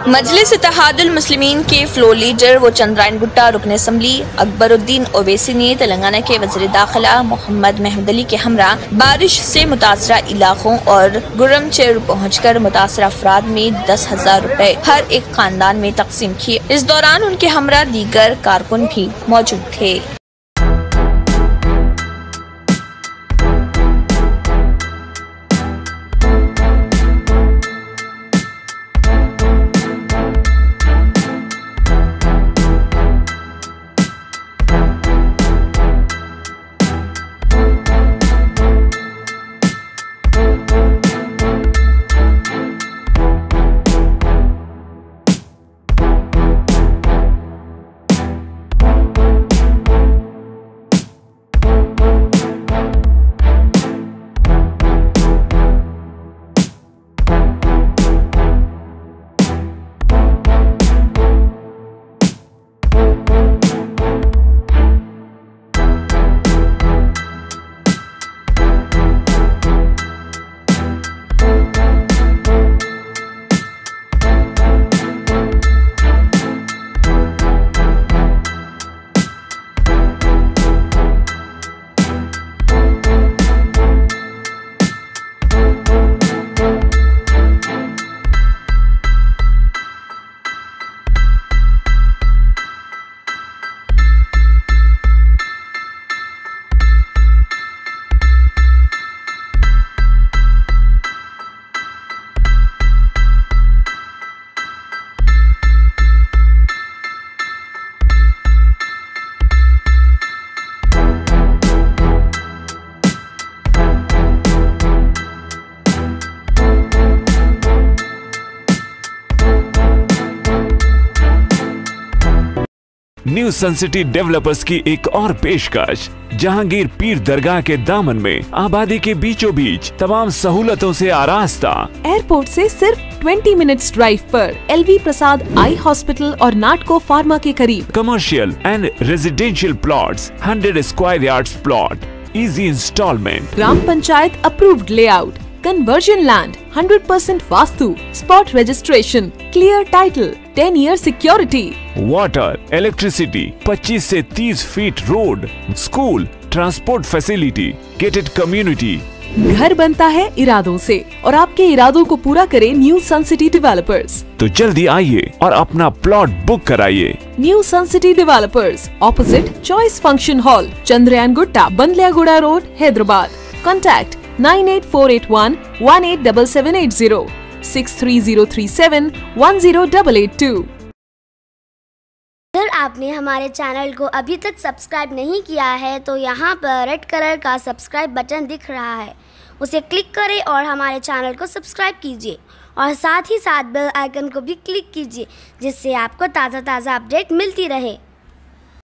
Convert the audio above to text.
मजलिस इत्तेहादुल मुस्लिमीन के floor leader व चंद्रायन गुट्टा रुकन असम्बली अकबरुद्दीन ओवैसी ने तेलंगाना के वज़ीर दाखिला मोहम्मद महमूद अली के हमरा बारिश से मुतासरा इलाकों और गुरमचेर पहुँचकर मुतासरा अफराद में 10,000 रुपए हर एक खानदान में तकसीम किए। इस दौरान उनके हमरा दीगर कारकुन भी मौजूद थे। न्यू सन सिटी डेवलपर्स की एक और पेशकश जहांगीर पीर दरगाह के दामन में आबादी के बीचों बीच तमाम सहूलतों से आरास्ता। एयरपोर्ट से सिर्फ 20 मिनट्स ड्राइव पर LV प्रसाद आई हॉस्पिटल और नाटको फार्मा के करीब। Commercial and residential plots, 100 square yards plot, easy installment, ग्राम panchayat approved layout, conversion land, 100% vastu, spot registration, clear title, 10 year security, water, electricity, 25 से 30 feet road, school, transport facility, gated community. घर बनता है इरादों से और आपके इरादों को पूरा करे न्यू सन सिटी डेवलपर्स। तो जल्दी आइए और अपना प्लॉट बुक कराइए। New sun city developers, opposite choice function hall, Chandrayangutta, Bandlaguda road, Hyderabad. Contact 98481 187780, 63037 10882। अगर आपने हमारे चैनल को अभी तक सब्सक्राइब नहीं किया है तो यहाँ पर रेड कलर का सब्सक्राइब बटन दिख रहा है, उसे क्लिक करें और हमारे चैनल को सब्सक्राइब कीजिए और साथ ही साथ बेल आइकन को भी क्लिक कीजिए, जिससे आपको ताज़ा अपडेट मिलती रहे।